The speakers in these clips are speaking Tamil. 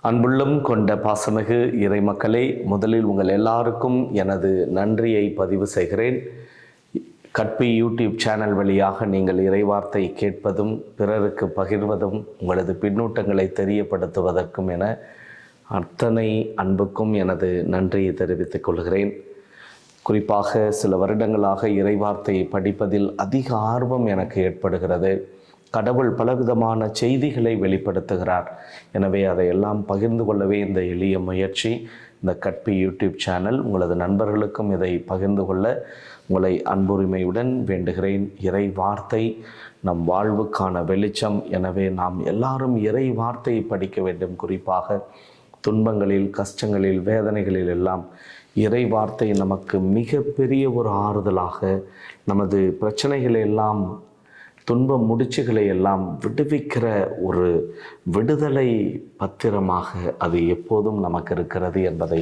அன்புள்ளம் கொண்ட பாசமிகு இறைமக்களே, முதலில் உங்கள் எல்லாருக்கும் எனது நன்றியை பதிவு செய்கிறேன். கற்பி யூடியூப் சேனல் வழியாக நீங்கள் இறைவார்த்தை கேட்பதும் பிறருக்கு பகிர்வதும் உங்களது பின்னூட்டங்களை தெரியப்படுத்துவதற்கும் என அத்தனை அன்புக்கும் எனது நன்றியை தெரிவித்துக் கொள்கிறேன். குறிப்பாக சில வருடங்களாக இறைவார்த்தையை படிப்பதில் அதிக ஆர்வம் எனக்கு ஏற்படுகிறது. கடவுள் பலவிதமான செய்திகளை வெளிப்படுத்துகிறார். எனவே அதையெல்லாம் பகிர்ந்து கொள்ளவே இந்த எளிய முயற்சி. இந்த கற்பி யூடியூப் சேனல் உங்களது நண்பர்களுக்கும் இதை பகிர்ந்து கொள்ள உங்களை அன்புரிமையுடன் வேண்டுகிறேன். இறை வார்த்தை நம் வாழ்வுக்கான வெளிச்சம். எனவே நாம் எல்லாரும் இறை வார்த்தையை படிக்க வேண்டும். குறிப்பாக துன்பங்களில், கஷ்டங்களில், வேதனைகளில் எல்லாம் இறை வார்த்தை நமக்கு மிகப்பெரிய ஒரு ஆறுதலாக, நமது பிரச்சனைகளை எல்லாம், துன்ப முடிச்சுகளை எல்லாம் விடுவிக்கிற ஒரு விடுதலை பத்திரமாக அது எப்போதும் நமக்கு இருக்கிறது என்பதை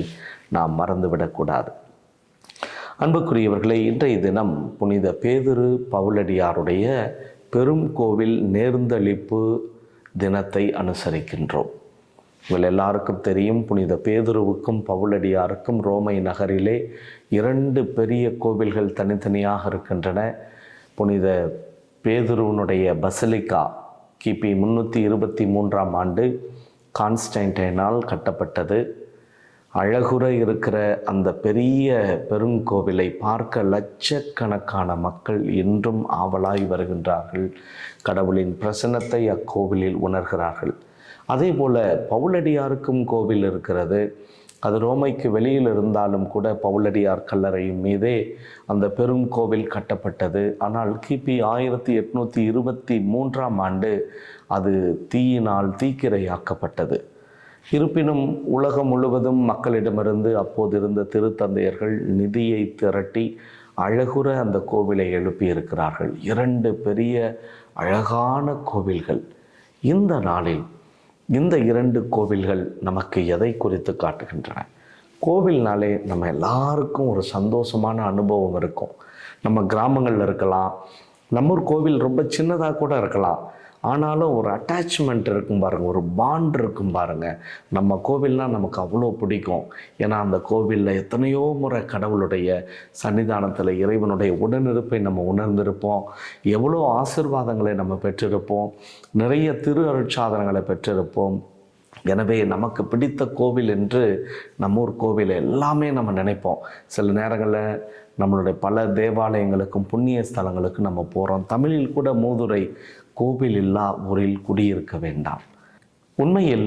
நாம் மறந்துவிடக்கூடாது. அன்புக்குரியவர்களே, இன்றைய தினம் புனித பேதுரு பவுலடியாருடைய பெரும் கோவில் நேர்ந்தளிப்பு தினத்தை அனுசரிக்கின்றோம். உங்கள் எல்லாருக்கும் தெரியும், புனித பேதுருவுக்கும் பவுலடியாருக்கும் ரோமை நகரிலே 2 பெரிய கோவில்கள் தனித்தனியாக இருக்கின்றன. புனித பேதுருவனுடைய பசிலிக்கா கிபி 323ஆம் ஆண்டு கான்ஸ்டன்டைனால் கட்டப்பட்டது. அழகுற இருக்கிற அந்த பெரிய பெருங்கோவிலை பார்க்க லட்சக்கணக்கான மக்கள் இன்றும் ஆவலாய் வருகின்றார்கள். கடவுளின் பிரசன்னத்தை அக்கோவிலில் உணர்கிறார்கள். அதே போல் பவுலடியாருக்கும் கோவில் இருக்கிறது. அது ரோமைக்கு வெளியில் இருந்தாலும் கூட பவுலடியார் கல்லறையின் மீதே அந்த பெரும் கோவில் கட்டப்பட்டது. ஆனால் கிபி 1823ஆம் ஆண்டு அது தீயினால் தீக்கிரையாக்கப்பட்டது. இருப்பினும் உலகம் முழுவதும் மக்களிடமிருந்து அப்போது இருந்த திருத்தந்தையர்கள் நிதியை திரட்டி அழகுற அந்த கோவிலை எழுப்பியிருக்கிறார்கள். 2 பெரிய அழகான கோவில்கள். இந்த நாளில் இந்த 2 கோவில்கள் நமக்கு எதை குறித்து காட்டுகின்றன? கோவில்னாலே நம்ம எல்லாருக்கும் ஒரு சந்தோஷமான அனுபவம் இருக்கும். நம்ம கிராமங்களில் இருக்கலாம், நம்ம ஒரு கோவில் ரொம்ப சின்னதாக கூட இருக்கலாம், ஆனாலும் ஒரு அட்டாச்மெண்ட் இருக்கும் பாருங்கள், ஒரு பாண்ட் இருக்கும் பாருங்கள். நம்ம கோவில்னால் நமக்கு அவ்வளோ பிடிக்கும். ஏன்னா அந்த கோவிலில் எத்தனையோ முறை கடவுளுடைய சன்னிதானத்தில் இறைவனுடைய உடனிருப்பை நம்ம உணர்ந்திருப்போம். எவ்வளோ ஆசீர்வாதங்களை நம்ம பெற்றிருப்போம். நிறைய திரு அருட்சாதனங்களை பெற்றிருப்போம். எனவே நமக்கு பிடித்த கோவில் என்று நம்ம ஊர் கோவில் எல்லாமே நம்ம நினைப்போம். சில நேரங்களில் நம்மளுடைய பல தேவாலயங்களுக்கும் புண்ணிய ஸ்தலங்களுக்கும் நம்ம போகிறோம். தமிழில் கூட மூதுரை, கோவில் இல்லா ஊரில் குடியிருக்க வேண்டாம். உண்மையில்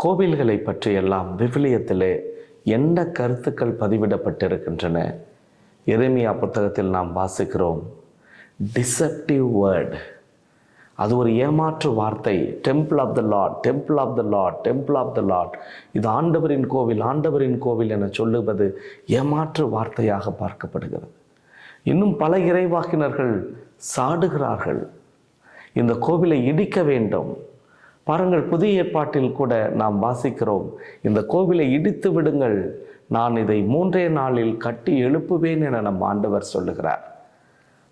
கோவில்களை பற்றியெல்லாம் விவிலியத்திலே என்ன கருத்துக்கள் பதிவிடப்பட்டிருக்கின்றன? எரேமியா புத்தகத்தில் நாம் வாசிக்கிறோம், டிசெப்டிவ் வேர்ட். அது ஒரு ஏமாற்று வார்த்தை. Temple of the lord, temple of the lord, temple of the lord. இது ஆண்டவரின் கோவில், ஆண்டவரின் கோவில் என சொல்லுவது ஏமாற்று வார்த்தையாக பார்க்கப்படுகிறது. இன்னும் பல இறைவாக்கினர்கள் சாடுகிறார்கள், இந்த கோவிலை இடிக்க வேண்டும். பாருங்கள், புதிய ஏற்பாட்டில் கூட நாம் வாசிக்கிறோம், இந்த கோவிலை இடித்து விடுங்கள், நான் இதை 3 நாளில் கட்டி எழுப்புவேன் என நம் ஆண்டவர் சொல்லுகிறார்.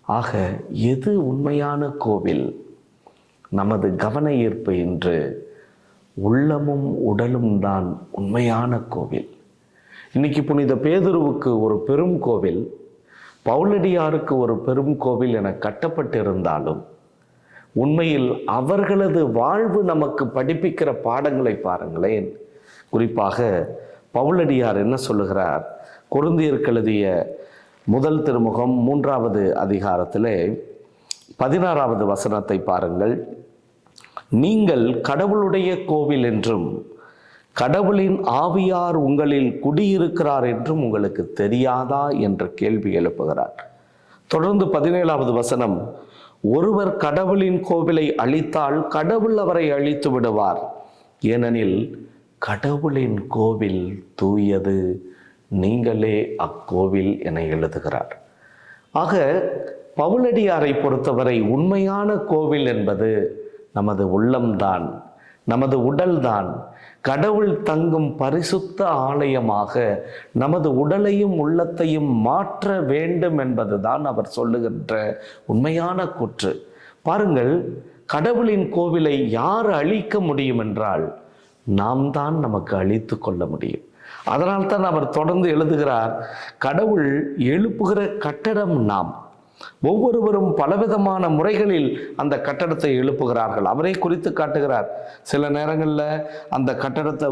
ஆக எது உண்மையான கோவில்? நமது கவன ஈர்ப்பு இன்று உள்ளமும் உடலும் தான் உண்மையான கோவில். இன்னைக்கு புனித பேதுருவுக்கு ஒரு பெரும் கோவில், பவுலடியாருக்கு ஒரு பெரும் கோவில் என கட்டப்பட்டிருந்தாலும் உண்மையில் அவர்களது வாழ்வு நமக்கு படிப்பிக்கிற பாடங்களை பாருங்களேன். குறிப்பாக பவுலடியார் என்ன சொல்லுகிறார்? கொரிந்தியருக்கு எழுதிய முதல் திருமுகம் 3வது அதிகாரத்திலே 16வது வசனத்தை பாருங்கள். நீங்கள் கடவுளுடைய கோவில் என்றும் கடவுளின் ஆவியார் உங்களில் குடியிருக்கிறார் என்றும் உங்களுக்கு தெரியாதா என்ற கேள்வி எழுப்புகிறார். தொடர்ந்து 17வது வசனம், ஒருவர் கடவுளின் கோவிலை அழித்தால் கடவுள் அவரை அழித்து விடுவார், ஏனெனில் கடவுளின் கோவில் தூயது, நீங்களே அக்கோவில் என எழுதுகிறார். ஆக பவுலடியாரை பொறுத்தவரை உண்மையான கோவில் என்பது நமது உள்ளம்தான், நமது உடல்தான். கடவுள் தங்கும் பரிசுத்த ஆலயமாக நமது உடலையும் உள்ளத்தையும் மாற்ற வேண்டும் என்பதுதான் அவர் சொல்லுகின்ற உண்மையான கூற்று. பாருங்கள், கடவுளின் கோவிலை யார் அழிக்க முடியும் என்றால் நாம் தான் நமக்கு அழித்து கொள்ள முடியும். அதனால்தான் அவர் தொடர்ந்து எழுதுகிறார், கடவுள் எழுப்புகிற கட்டடம் நாம். ஒவ்வொருவரும் பலவிதமான முறைகளில் அந்த கட்டடத்தை எழுப்புகிறார்கள். அவரே குறித்து காட்டுகிறார். சில நேரங்களில் அந்த கட்டடத்தை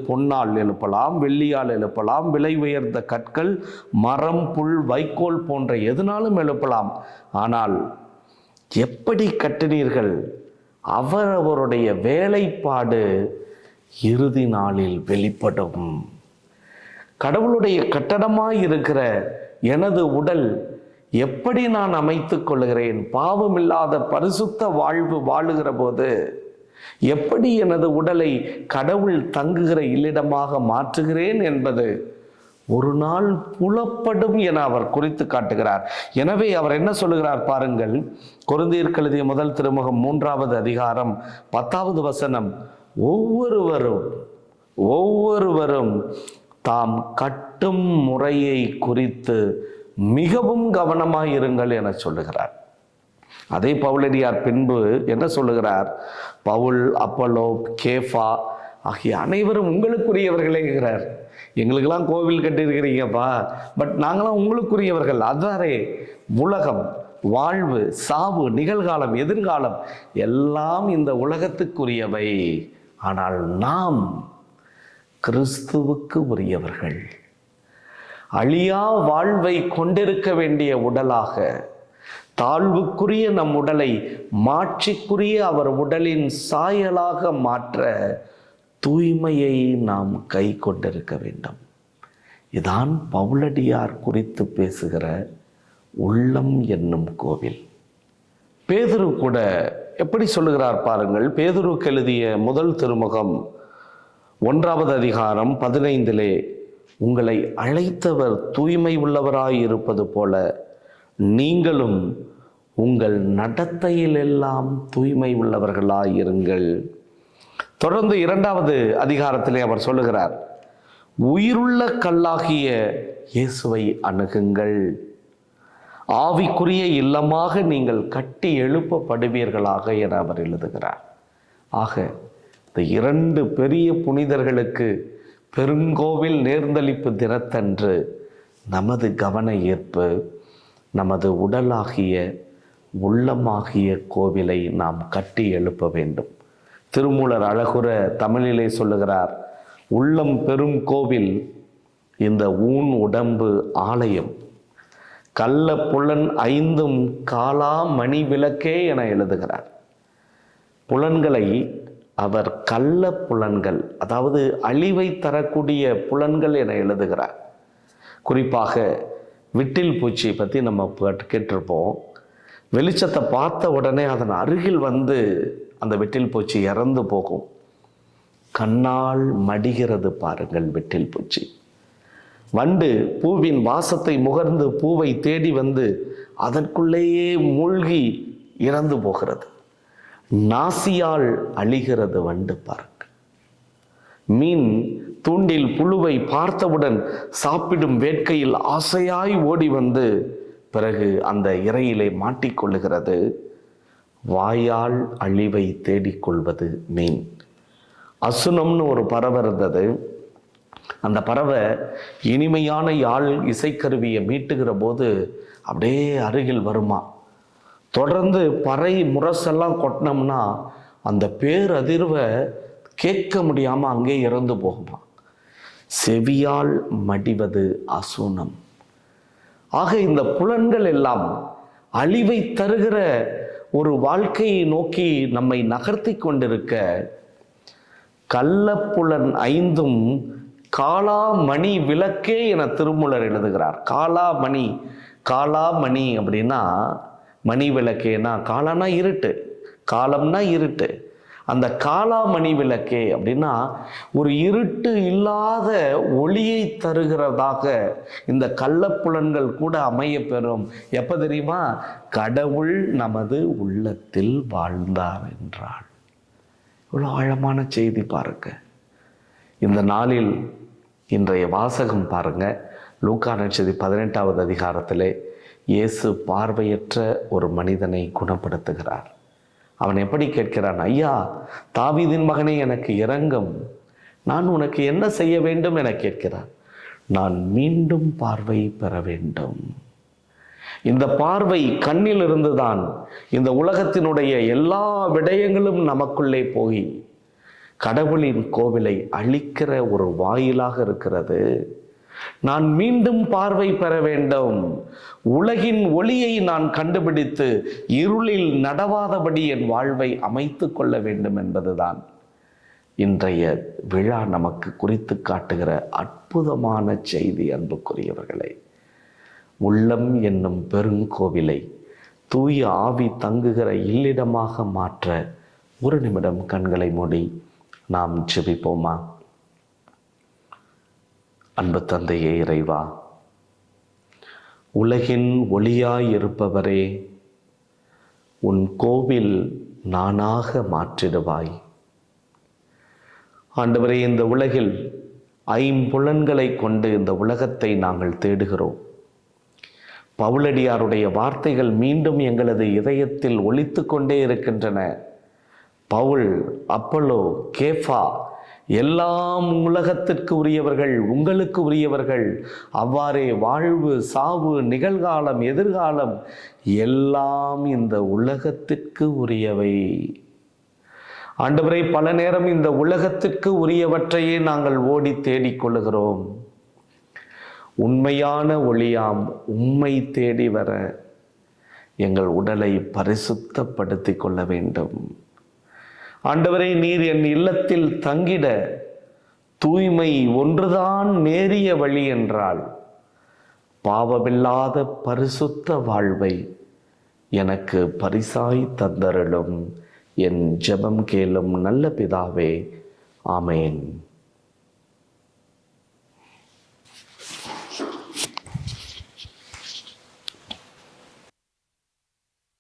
பொன்னால் எழுப்பலாம், வெள்ளியால் எழுப்பலாம், விலை உயர்ந்த கற்கள், மரம், புல், வைக்கோல் போன்ற எதுனாலும் எழுப்பலாம். ஆனால் எப்படி கட்டினீர்கள்? அவரவருடைய வேலைப்பாடு இறுதி நாளில் வெளிப்படும். கடவுளுடைய கட்டடமாய் இருக்கிற எனது உடல் எப்படி நான் அமைத்துக் கொள்கிறேன்? பாவமில்லாத பரிசுத்த வாழ்வு வாழுகிற போது எப்படி எனது உடலை கடவுள் தங்குகிற இல்லிடமாக மாற்றுகிறேன் என்பது ஒரு நாள் புலப்படும் என அவர் குறித்து காட்டுகிறார். எனவே அவர் என்ன சொல்லுகிறார் பாருங்கள். கொரிந்தியருக்கு எழுதிய முதல் திருமுகம் 3வது அதிகாரம் 10வது வசனம், ஒவ்வொருவரும் தாம் கட்டும் முறையை குறித்து மிகவும் கவனமாயிருங்கள் என சொல்லுகிறார். அதே பவுலடியார் பின்பு என்ன சொல்லுகிறார்? பவுல், அப்பல்லோ, கேஃபா ஆகிய அனைவரும் உங்களுக்குரியவர்களேங்கிறார். எங்களுக்கெல்லாம் கோவில் கட்டியிருக்கிறீங்கப்பா, பட் நாங்களாம் உங்களுக்குரியவர்கள். அதாரே உலகம், வாழ்வு, சாவு, நிகழ்காலம், எதிர்காலம் எல்லாம் இந்த உலகத்துக்குரியவை. ஆனால் நாம் கிறிஸ்துவுக்கு உரியவர்கள். அழியா வாழ்வை கொண்டிருக்க வேண்டிய உடலாக, தாழ்வுக்குரிய நம் உடலை மாட்சிக்குரிய அவர் உடலின் சாயலாக மாற்ற தூய்மையை நாம் கை கொண்டிருக்க வேண்டும். இதான் பவுலடியார் குறித்து பேசுகிற உள்ளம் என்னும் கோவில். பேதுரு கூட எப்படி சொல்லுகிறார் பாருங்கள். பேதுருக்கு எழுதிய முதல் திருமுகம் 1வது அதிகாரம் 15 உங்களை அழைத்தவர் தூய்மை உள்ளவராய் இருப்பது போல நீங்களும் உங்கள் நடத்தையில் எல்லாம் தூய்மை உள்ளவர்களாய் இருங்கள். தொடர்ந்து 2வது அதிகாரத்திலே அவர் சொல்லுகிறார், உயிருள்ள கல்லாகிய இயேசுவை அணுகுங்கள். ஆவிக்குரிய இல்லமாக நீங்கள் கட்டி எழுப்பப்படுவீர்களாக என அவர் எழுதுகிறார். ஆக இந்த 2 பெரிய புனிதர்களுக்கு பெருங்கோவில் நேர்ந்தளிப்பு தினத்தன்று நமது கவன ஈர்ப்பு, நமது உடலாகிய உள்ளமாகிய கோவிலை நாம் கட்டி எழுப்ப வேண்டும். திருமூலர் அழகுற தமிழிலே சொல்லுகிறார், உள்ளம் பெரும் கோவில், இந்த ஊன் உடம்பு ஆலயம், கள்ள புலன் 5 காலா மணி விளக்கே என எழுதுகிறார். புலன்களை அவர் கள்ள புலன்கள், அதாவது அழிவை தரக்கூடிய புலன்கள் என எழுதுகிறார். குறிப்பாக விட்டில் பூச்சியை பற்றி நம்ம கேட்டிருப்போம். வெளிச்சத்தை பார்த்த உடனே அதன் அருகில் அந்த விட்டில் பூச்சி இறந்து போகும். கண்ணால் மடிகிறது பாருங்கள் விட்டில் பூச்சி. வண்டு பூவின் வாசத்தை முகர்ந்து பூவை தேடி அதற்குள்ளேயே மூழ்கி இறந்து போகிறது. நாசியால் அழிகிறது வண்டு பாருங்க. மீன் தூண்டில் புழுவை பார்த்தவுடன் சாப்பிடும் வேட்கையில் ஆசையாய் ஓடி பிறகு அந்த இரையிலே மாட்டிக்கொள்ளுகிறது. வாயால் அழிவை தேடிக்கொள்வது மீன். அசுனம்னு ஒரு பறவை இருந்தது. அந்த பறவை இனிமையான யாழ் இசைக்கருவியை மீட்டுகிற போது அப்படியே அருகில் வருமா. தொடர்ந்து பறை முரசெல்லாம் கொட்டினோம்னா அந்த பேரதிர்வை கேட்க முடியாமல் அங்கே இறந்து போகுமா. செவியால் மடிவது அசுனம். ஆக இந்த புலன்கள் எல்லாம் அழிவை தருகிற ஒரு வாழ்க்கையை நோக்கி நம்மை நகர்த்தி கொண்டிருக்க, கள்ளப்புலன் 5 காலாமணி விளக்கே என திருமூலர் எழுதுகிறார். காலாமணி அப்படின்னா மணி விளக்கேனா, காலானா இருட்டு, காலம்னா இருட்டு. அந்த காலாமணி விளக்கே அப்படின்னா ஒரு இருட்டு இல்லாத ஒளியை தருகிறதாக இந்த கள்ளப்புலன்கள் கூட அமைய பெறும். எப்போ தெரியுமா? கடவுள் நமது உள்ளத்தில் வாழ்ந்தார் என்றால். இவ்வளோ ஆழமான செய்தி பாருங்க. இந்த நாளில் இன்றைய வாசகம் பாருங்க. லூக்கா நற்செய்தி 18வது அதிகாரத்திலே இயேசு பார்வையற்ற ஒரு மனிதனை குணப்படுத்துகிறார். அவன் எப்படி கேட்கிறான்? ஐயா, தாவீதின் மகனே எனக்கு இரங்கும். நான் உனக்கு என்ன செய்ய வேண்டும் என கேட்கிறார். நான் மீண்டும் பார்வை பெற வேண்டும். இந்த பார்வை கண்ணிலிருந்து தான் இந்த உலகத்தினுடைய எல்லா விடயங்களும் நமக்குள்ளே போய் கடவுளின் கோவிலை அழிக்கிற ஒரு வாயிலாக இருக்கிறது. நான் மீண்டும் பார்வை பெற வேண்டும். உலகின் ஒளியை நான் கண்டுபிடித்து இருளில் நடவாதபடி என் வாழ்வை அமைத்து கொள்ள வேண்டும் என்பதுதான் இன்றைய விழா நமக்கு குறித்து காட்டுகிற அற்புதமான செய்தி. அன்புக்குரியவர்களே, உள்ளம் என்னும் பெருங்கோவிலை தூய ஆவி தங்குகிற இல்லிடமாக மாற்ற ஒரு நிமிடம் கண்களை மூடி நாம் ஜெபிப்போமா? அன்பு தந்தையே இறைவா, உலகின் ஒளியாய் இருப்பவரே, உன் கோவில் நானாக மாற்றிடுவாய். ஆண்டவரே, இந்த உலகில் ஐம்புலன்களை கொண்டு இந்த உலகத்தை நாங்கள் தேடுகிறோம். பவுலடியாருடைய வார்த்தைகள் மீண்டும் எங்களது இதயத்தில் ஒலித்து கொண்டே இருக்கின்றன. பவுல், அப்பல்லோ, கேஃபா எல்லாம் உலகத்திற்கு உரியவர்கள், உங்களுக்கு உரியவர்கள். அவ்வாறே வாழ்வு, சாவு, நிகழ்காலம், எதிர்காலம் எல்லாம் இந்த உலகத்திற்கு உரியவை. ஆண்டவரே, பல நேரம் இந்த உலகத்திற்கு உரியவற்றையே நாங்கள் ஓடி தேடிக்கொள்ளுகிறோம். உண்மையான ஒளியாம் உம்மை தேடி வர எங்கள் உடலை பரிசுத்தப்படுத்தி கொள்ள வேண்டும். ஆண்டவரே, நீர் என் இல்லத்தில் தங்கிட தூய்மை ஒன்றுதான் நேரிய வழி என்றால் பாவமில்லாத பரிசுத்த வாழ்வை எனக்கு பரிசாய் தந்தருளும். என் ஜெபம் கேளும் நல்ல பிதாவே. ஆமேன்.